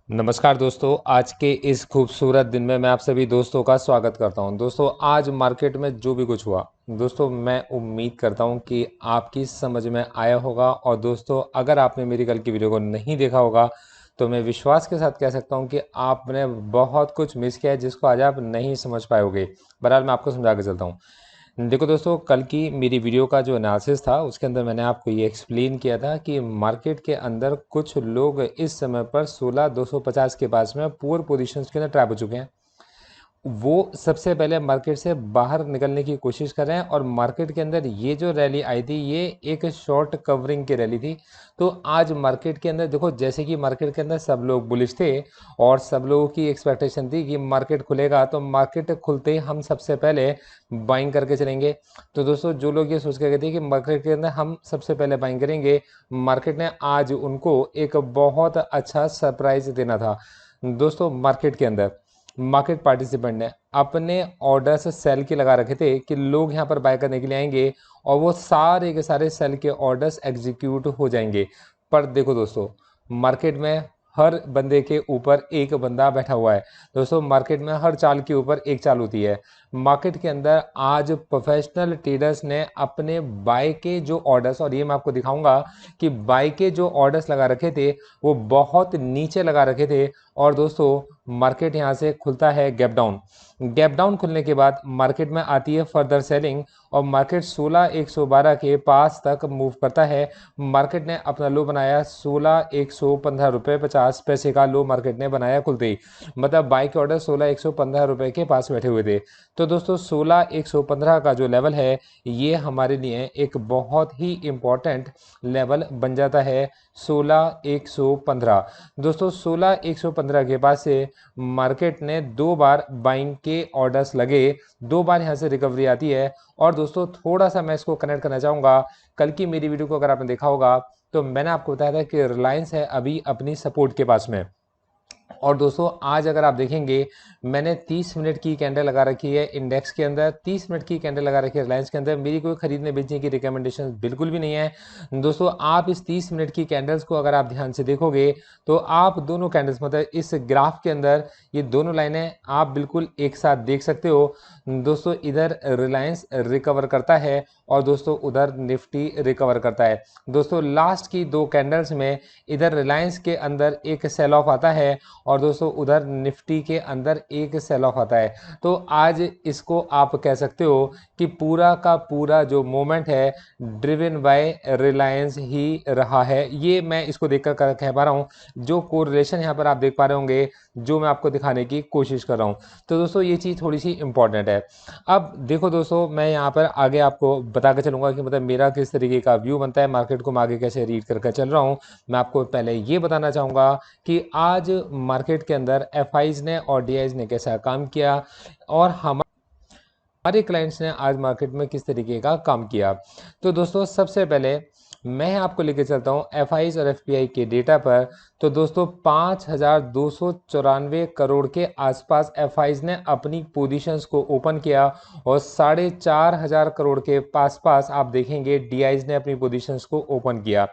नमस्कार दोस्तों, आज के इस खूबसूरत दिन में मैं आप सभी दोस्तों का स्वागत करता हूं। दोस्तों, आज मार्केट में जो भी कुछ हुआ, दोस्तों मैं उम्मीद करता हूं कि आपकी समझ में आया होगा। और दोस्तों, अगर आपने मेरी कल की वीडियो को नहीं देखा होगा तो मैं विश्वास के साथ कह सकता हूं कि आपने बहुत कुछ मिस किया है जिसको आज आप नहीं समझ पाओगे। बहरहाल मैं आपको समझा के चलता हूँ। देखो दोस्तों, कल की मेरी वीडियो का जो एनालिसिस था उसके अंदर मैंने आपको ये एक्सप्लेन किया था कि मार्केट के अंदर कुछ लोग इस समय पर 16,250 के पास में पुअर पोजीशंस के अंदर ट्रैप हो चुके हैं। वो सबसे पहले मार्केट से बाहर निकलने की कोशिश कर रहे हैं। और मार्केट के अंदर ये जो रैली आई थी ये एक शॉर्ट कवरिंग की रैली थी। तो आज मार्केट के अंदर देखो, जैसे कि मार्केट के अंदर सब लोग बुलिश थे और सब लोगों की एक्सपेक्टेशन थी कि मार्केट खुलेगा तो मार्केट खुलते ही हम सबसे पहले बाइंग करके चलेंगे। तो दोस्तों, जो लोग ये सोच के गए थे कि मार्केट के अंदर हम सबसे पहले बाइंग करेंगे, मार्केट ने आज उनको एक बहुत अच्छा सरप्राइज देना था। दोस्तों, मार्केट के अंदर मार्केट पार्टिसिपेंट ने अपने ऑर्डर्स सेल के लगा रखे थे कि लोग यहाँ पर बाय करने के लिए आएंगे और वो सारे के सारे सेल के ऑर्डर्स एग्जीक्यूट हो जाएंगे। पर देखो दोस्तों, मार्केट में हर बंदे के ऊपर एक बंदा बैठा हुआ है। दोस्तों, मार्केट में हर चाल के ऊपर एक चाल होती है। मार्केट के अंदर आज प्रोफेशनल ट्रेडर्स ने अपने बाय के जो ऑर्डर्स, और ये मैं आपको दिखाऊंगा कि बाय के जो ऑर्डर्स लगा रखे थे वो बहुत नीचे लगा रखे थे। और दोस्तों, मार्केट यहाँ से खुलता है गैप डाउन। गैप डाउन खुलने के बाद मार्केट में आती है फर्दर सेलिंग और मार्केट 16,112 के पास तक मूव करता है। मार्केट ने अपना लो बनाया 16,115 रुपये 50 पैसे का लो मार्केट ने बनाया खुलते ही। मतलब बाई के ऑर्डर 16,115 रुपये के पास बैठे हुए थे। तो दोस्तों, 16,115 का जो लेवल है ये हमारे लिए एक बहुत ही इम्पोर्टेंट लेवल बन जाता है। 16,115 दोस्तों, 16,115 के पास से मार्केट ने दो बार बाइंग के ऑर्डर्स लगे, दो बार यहाँ से रिकवरी आती है। और दोस्तों, थोड़ा सा मैं इसको कनेक्ट करना चाहूँगा। कल की मेरी वीडियो को अगर आपने देखा होगा तो मैंने आपको बताया था कि रिलायंस है अभी अपनी सपोर्ट के पास में। और दोस्तों, आज अगर आप देखेंगे, मैंने 30 मिनट की कैंडल लगा रखी है इंडेक्स के अंदर, 30 मिनट की कैंडल लगा रखी है रिलायंस के अंदर। मेरी कोई खरीदने बेचने की रिकमेंडेशन बिल्कुल भी नहीं है। दोस्तों, आप इस 30 मिनट की कैंडल्स को अगर आप ध्यान से देखोगे तो आप दोनों कैंडल्स, मतलब इस ग्राफ के अंदर ये दोनों लाइनें आप बिल्कुल एक साथ देख सकते हो। दोस्तों, इधर रिलायंस रिकवर करता है और दोस्तों उधर निफ्टी रिकवर करता है। दोस्तों, लास्ट की दो कैंडल्स में इधर रिलायंस के अंदर एक सेल ऑफ आता है और दोस्तों उधर निफ्टी के अंदर एक सेल ऑफ आता है। तो आज इसको आप कह सकते हो कि पूरा का पूरा जो मोमेंट है ड्रिवन बाय रिलायंस ही रहा है। ये मैं इसको देखकर कह पा रहा हूँ। जो कोरिलेशन यहाँ पर आप देख पा रहे होंगे, जो मैं आपको दिखाने की कोशिश कर रहा हूँ, तो दोस्तों ये चीज़ थोड़ी सी इंपॉर्टेंट है। अब देखो दोस्तों, मैं यहाँ पर आगे आपको बता के चलूँगा कि मतलब मेरा किस तरीके का व्यू बनता है, मार्केट को मैं आगे कैसे रीड करके चल रहा हूँ। मैं आपको पहले ये बताना चाहूँगा कि आज मार्केट के अंदर एफआईज ने और डीआईज ने कैसा काम किया और हमारे क्लाइंट्स ने आज मार्केट में किस तरीके का काम किया। तो दोस्तों, सबसे पहले मैं आपको लेके चलता हूँ एफआईज और एफपीआई के डेटा पर। तो दोस्तों, 5,294 करोड़ के आसपास एफआईज ने अपनी पोजीशंस को ओपन किया और 4,500 करोड़ के पास आप देखेंगे डीआईज ने अपनी पोजीशंस को ओपन किया।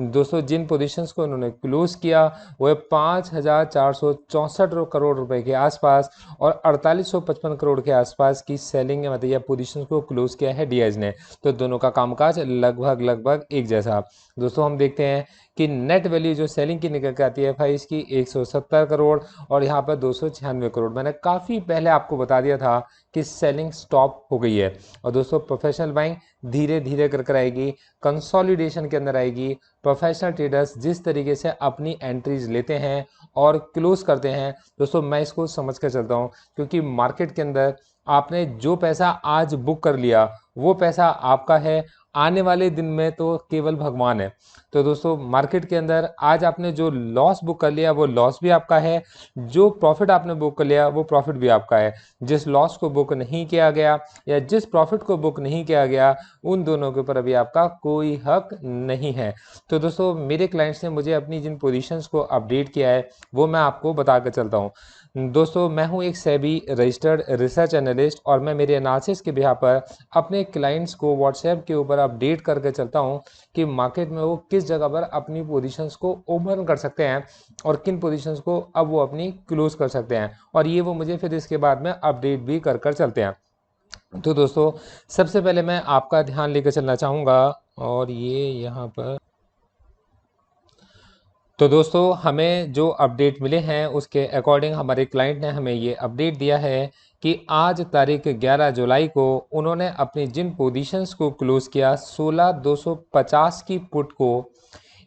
दोस्तों, जिन पोजीशंस को उन्होंने क्लोज किया वह 5,464 करोड़ रुपए के आसपास और 4,855 करोड़ के आसपास की सेलिंग मतलब या पोजीशंस को क्लोज किया है डीआईज ने। तो दोनों का कामकाज लगभग लगभग एक जैसा। दोस्तों, हम देखते हैं कि नेट वैल्यू जो सेलिंग की निकल के आती है एफआईज की 170 करोड़ और यहाँ पर 296 करोड़। मैंने काफ़ी पहले आपको बता दिया था कि सेलिंग स्टॉप हो गई है। और दोस्तों, प्रोफेशनल बाइंग धीरे धीरे कर आएगी, कंसोलिडेशन के अंदर आएगी। प्रोफेशनल ट्रेडर्स जिस तरीके से अपनी एंट्रीज लेते हैं और क्लोज करते हैं, दोस्तों मैं इसको समझ कर चलता हूँ। क्योंकि मार्केट के अंदर आपने जो पैसा आज बुक कर लिया वो पैसा आपका है, आने वाले दिन में तो केवल भगवान है। तो दोस्तों, मार्केट के अंदर आज आपने जो लॉस बुक कर लिया वो लॉस भी आपका है, जो प्रॉफिट आपने बुक कर लिया वो प्रॉफिट भी आपका है। जिस लॉस को बुक नहीं किया गया या जिस प्रॉफिट को बुक नहीं किया गया, उन दोनों के ऊपर अभी आपका कोई हक नहीं है। तो दोस्तों, मेरे क्लाइंट्स ने मुझे अपनी जिन पोजीशंस को अपडेट किया है वो मैं आपको बता कर चलता हूँ। दोस्तों, मैं हूं एक सेबी रजिस्टर्ड रिसर्च एनालिस्ट और मैं मेरे एनालिसिस के बिहाफ पर अपने क्लाइंट्स को व्हाट्सएप के ऊपर अपडेट करके चलता हूँ कि मार्केट में वो किस जगह पर अपनी पोजीशंस को ओपन कर सकते हैं और किन पोजीशंस को अब वो अपनी क्लोज कर सकते हैं, और ये वो मुझे फिर इसके बाद में अपडेट भी कर कर चलते हैं। तो दोस्तों सबसे पहले मैं आपका ध्यान लेकर चलना चाहूँगा, और ये यहाँ पर तो दोस्तों हमें जो अपडेट मिले हैं उसके अकॉर्डिंग हमारे क्लाइंट ने हमें ये अपडेट दिया है कि आज तारीख 11 जुलाई को उन्होंने अपनी जिन पोजीशंस को क्लोज किया, 16,250 की पुट को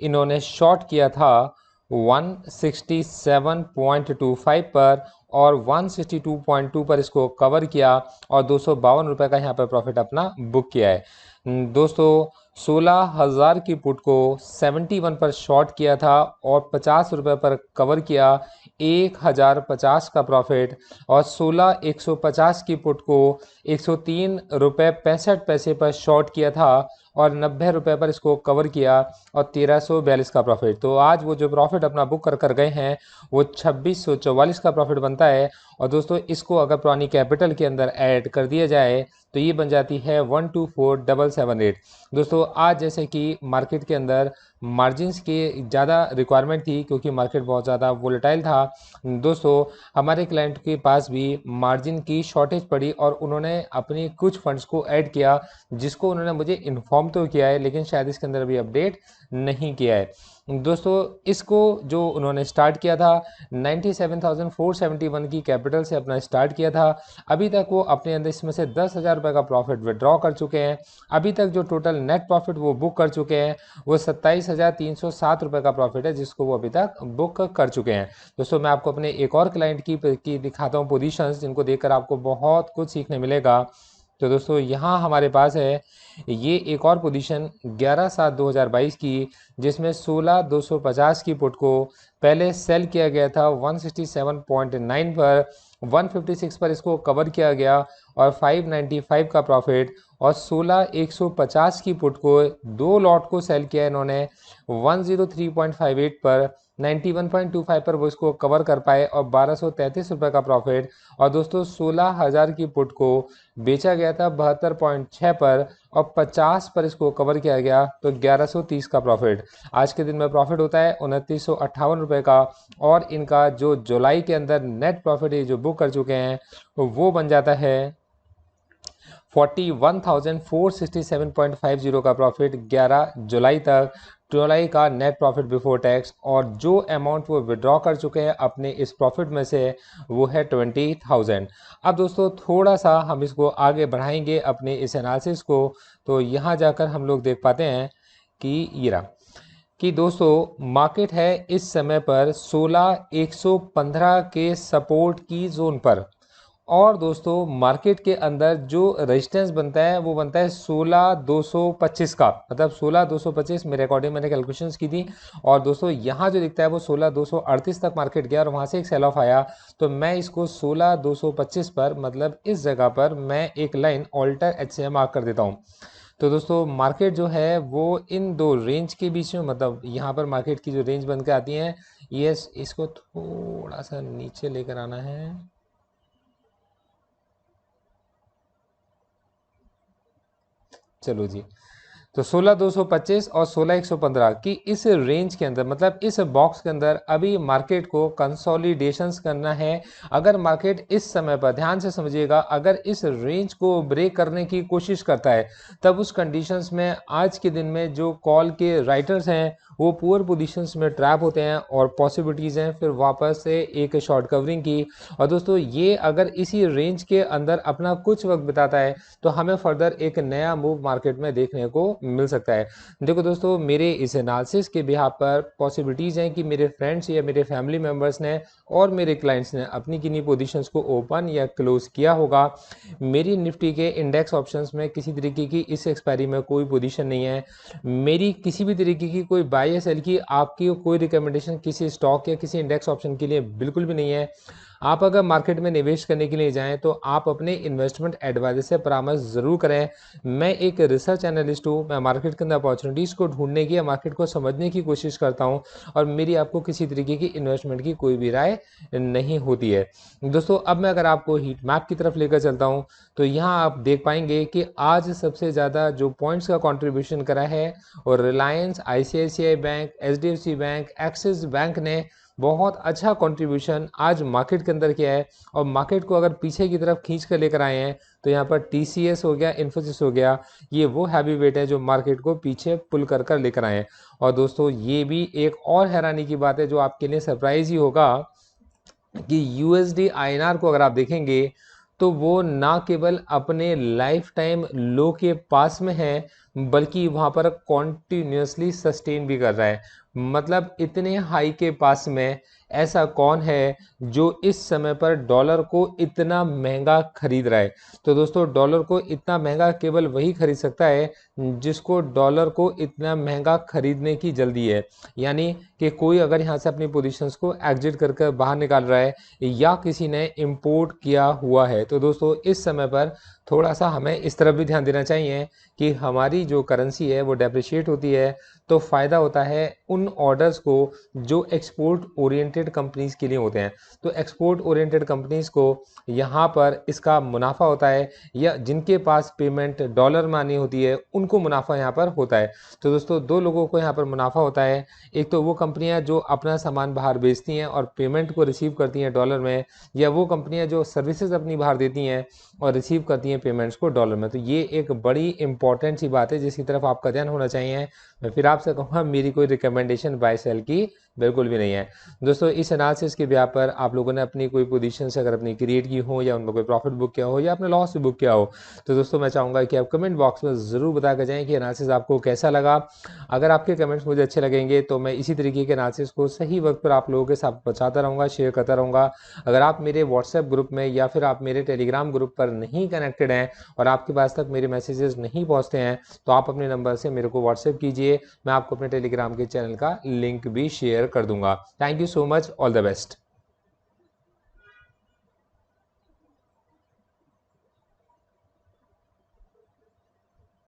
इन्होंने शॉर्ट किया था 167.25 पर और 162.2 पर इसको कवर किया और 252 रुपये का यहाँ पर प्रॉफिट अपना बुक किया है। दोस्तों 16,000 की पुट को 71 पर शॉर्ट किया था और 50 रुपये पर कवर किया, 1,050 का प्रॉफिट, और 16,150 की पुट को 103 रुपये 65 पैसे पर शॉर्ट किया था और 90 रुपये पर इसको कवर किया और 1,342 का प्रॉफिट। तो आज वो जो प्रॉफिट अपना बुक कर गए हैं वो 2,644 का प्रॉफिट बनता है। और दोस्तों इसको अगर पुरानी कैपिटल के अंदर ऐड कर दिया जाए तो ये बन जाती है 124,778। दोस्तों आज जैसे कि मार्केट के अंदर मार्जिन्स की ज़्यादा रिक्वायरमेंट थी क्योंकि मार्केट बहुत ज़्यादा वोलेटाइल था, दोस्तों हमारे क्लाइंट के पास भी मार्जिन की शॉर्टेज पड़ी और उन्होंने अपनी कुछ फंड्स को ऐड किया, जिसको उन्होंने मुझे इन्फॉर्म तो किया है लेकिन शायद इसके अंदर अभी अपडेट नहीं किया है। दोस्तों इसको जो उन्होंने स्टार्ट किया था 97,471 की कैपिटल से अपना स्टार्ट किया था। अभी तक वो अपने अंदर इसमें से 10,000 रुपये का प्रॉफिट विड्रॉ कर चुके हैं। अभी तक जो टोटल नेट प्रॉफिट वो बुक कर चुके हैं वो 27,307 रुपये का प्रॉफिट है, जिसको वो अभी तक बुक कर चुके हैं। दोस्तों मैं आपको अपने एक और क्लाइंट की दिखाता हूँ पोजीशंस, जिनको देखकर आपको बहुत कुछ सीखने मिलेगा। तो दोस्तों यहाँ हमारे पास है ये एक और पोजीशन 11/7/2022 की, जिसमें 16,250 की पुट को पहले सेल किया गया था 167.9 पर, 156 पर इसको कवर किया गया और 595 का प्रॉफिट, और 16,150 की पुट को दो लॉट को सेल किया इन्होंने 103.58 पर, 91.25 पर वो इसको कवर कर पाए और 1,233 रुपये का प्रॉफिट। और दोस्तों 16,000 की पुट को बेचा गया था 72.6 पर और 50 पर इसको कवर किया गया तो 1,130 का प्रॉफिट। आज के दिन में प्रॉफिट होता है 2,958 रुपये का, और इनका जो जुलाई के अंदर नेट प्रॉफिट है जो बुक कर चुके हैं वो बन जाता है 41,467.50 का प्रॉफिट 11 जुलाई तक। जुलाई का नेट प्रॉफिट बिफोर टैक्स, और जो अमाउंट वो विड्रॉ कर चुके हैं अपने इस प्रॉफिट में से वो है 20,000। अब दोस्तों थोड़ा सा हम इसको आगे बढ़ाएंगे अपने इस एनालिसिस को, तो यहाँ जाकर हम लोग देख पाते हैं कि ये रहा कि दोस्तों मार्केट है इस समय पर 16,115 के सपोर्ट की जोन पर, और दोस्तों मार्केट के अंदर जो रेजिस्टेंस बनता है वो बनता है 16,225 का, मतलब 16,225 मेरे अकॉर्डिंग मैंने कैलकुलेशंस की थी। और दोस्तों यहाँ जो दिखता है वो 16,238 तक मार्केट गया और वहाँ से एक सेल ऑफ आया, तो मैं इसको 16,225 पर मतलब इस जगह पर मैं एक लाइन ऑल्टर HCM मार्क कर देता हूँ। तो दोस्तों मार्केट जो है वो इन दो रेंज के बीच में, मतलब यहाँ पर मार्केट की जो रेंज बन के आती है ये इसको थोड़ा सा नीचे लेकर आना है। चलो जी, तो 16,225 और 16,115 की इस रेंज के अंदर, मतलब इस बॉक्स के अंदर अभी मार्केट को कंसोलिडेशंस करना है। अगर मार्केट इस समय पर ध्यान से समझिएगा, अगर इस रेंज को ब्रेक करने की कोशिश करता है तब उस कंडीशंस में आज के दिन में जो कॉल के राइटर्स हैं वो पुअर पोजीशंस में ट्रैप होते हैं और पॉसिबिलिटीज़ हैं फिर वापस से एक शॉर्ट कवरिंग की। और दोस्तों ये अगर इसी रेंज के अंदर अपना कुछ वक्त बिताता है तो हमें फर्दर एक नया मूव मार्केट में देखने को मिल सकता है। देखो दोस्तों मेरे इस एनालिसिस के बिहाफ पर पॉसिबिलिटीज़ हैं कि मेरे फ्रेंड्स या मेरे फैमिली मेम्बर्स ने और मेरे क्लाइंट्स ने अपनी किन्हीं पोजीशंस को ओपन या क्लोज किया होगा। मेरी निफ्टी के इंडेक्स ऑप्शंस में किसी तरीके की इस एक्सपायरी में कोई पोजीशन नहीं है। मेरी किसी भी तरीके की कोई बाय या सेल की आपकी कोई रिकमेंडेशन किसी स्टॉक या किसी इंडेक्स ऑप्शन के लिए बिल्कुल भी नहीं है। आप अगर मार्केट में निवेश करने के लिए जाएं तो आप अपने इन्वेस्टमेंट एडवाइजर से परामर्श ज़रूर करें। मैं एक रिसर्च एनालिस्ट हूँ, मैं मार्केट के अंदर अपॉर्चुनिटीज़ को ढूंढने की या मार्केट को समझने की कोशिश करता हूँ और मेरी आपको किसी तरीके की इन्वेस्टमेंट की कोई भी राय नहीं होती है। दोस्तों अब मैं अगर आपको हीट मैप की तरफ लेकर चलता हूँ तो यहाँ आप देख पाएंगे कि आज सबसे ज़्यादा जो पॉइंट्स का कंट्रीब्यूशन करा है और Reliance, ICICI bank, HDFC bank, axis bank ने बहुत अच्छा कंट्रीब्यूशन आज मार्केट के अंदर किया है और मार्केट को अगर पीछे की तरफ खींच कर लेकर आए हैं तो यहाँ पर टीसीएस हो गया, इन्फोसिस हो गया, ये वो हैवी वेट है जो मार्केट को पीछे पुल कर कर लेकर आए हैं। और दोस्तों ये भी एक और हैरानी की बात है जो आपके लिए सरप्राइज ही होगा कि यूएसडी आईएनआर को अगर आप देखेंगे तो वो ना केवल अपने लाइफ टाइम लो के पास में है बल्कि वहाँ पर कॉन्टिन्यूसली सस्टेन भी कर रहा है। मतलब इतने हाई के पास में ऐसा कौन है जो इस समय पर डॉलर को इतना महंगा खरीद रहा है। तो दोस्तों डॉलर को इतना महंगा केवल वही खरीद सकता है जिसको डॉलर को इतना महंगा खरीदने की जल्दी है। यानी कि कोई अगर यहाँ से अपनी पोजीशंस को एग्जिट कर कर बाहर निकाल रहा है या किसी ने इंपोर्ट किया हुआ है। तो दोस्तों इस समय पर थोड़ा सा हमें इस तरफ भी ध्यान देना चाहिए कि हमारी जो करेंसी है वो डेप्रिशिएट होती है तो फ़ायदा होता है उन ऑर्डर्स को जो एक्सपोर्ट ओरिएंटेड कंपनीज़ के लिए होते हैं। तो एक्सपोर्ट ओरिएंटेड कंपनीज़ को यहाँ पर इसका मुनाफा होता है या जिनके पास पेमेंट डॉलर में आनी होती है उनको मुनाफा यहाँ पर होता है। तो दोस्तों दो लोगों को यहाँ पर मुनाफा होता है, एक तो वो कंपनियाँ जो अपना सामान बाहर बेचती हैं और पेमेंट को रिसीव करती हैं डॉलर में, या वो कंपनियाँ जो सर्विसेज अपनी बाहर देती हैं और रिसीव करती हैं पेमेंट्स को डॉलर में। तो ये एक बड़ी इंपॉर्टेंट सी बात है जिसकी तरफ आपका ध्यान होना चाहिए। मैं फिर आपसे कहूँगा मेरी कोई रिकमेंडेशन बाय सेल की बिल्कुल भी नहीं है। दोस्तों इस एनालिसिस के ब्याह पर आप लोगों ने अपनी कोई पोजीशन से अगर अपनी क्रिएट की हो या उनमें कोई प्रॉफिट बुक किया हो या अपने लॉस बुक किया हो तो दोस्तों मैं चाहूँगा कि आप कमेंट बॉक्स में ज़रूर बता कर जाएँ कि एनालिसिस आपको कैसा लगा। अगर आपके कमेंट्स मुझे अच्छे लगेंगे तो मैं इसी तरीके के एनालिसिस को सही वक्त पर आप लोगों के साथ पहुँचाता रहूँगा, शेयर करता रहूँगा। अगर आप मेरे व्हाट्सएप ग्रुप में या फिर आप मेरे टेलीग्राम ग्रुप पर नहीं कनेक्टेड हैं और आपके पास तक मेरे मैसेजेस नहीं पहुँचते हैं तो आप अपने नंबर से मेरे को व्हाट्सएप कीजिए, मैं आपको अपने टेलीग्राम के चैनल का लिंक भी शेयर कर दूंगा। Thank you so much, all the best.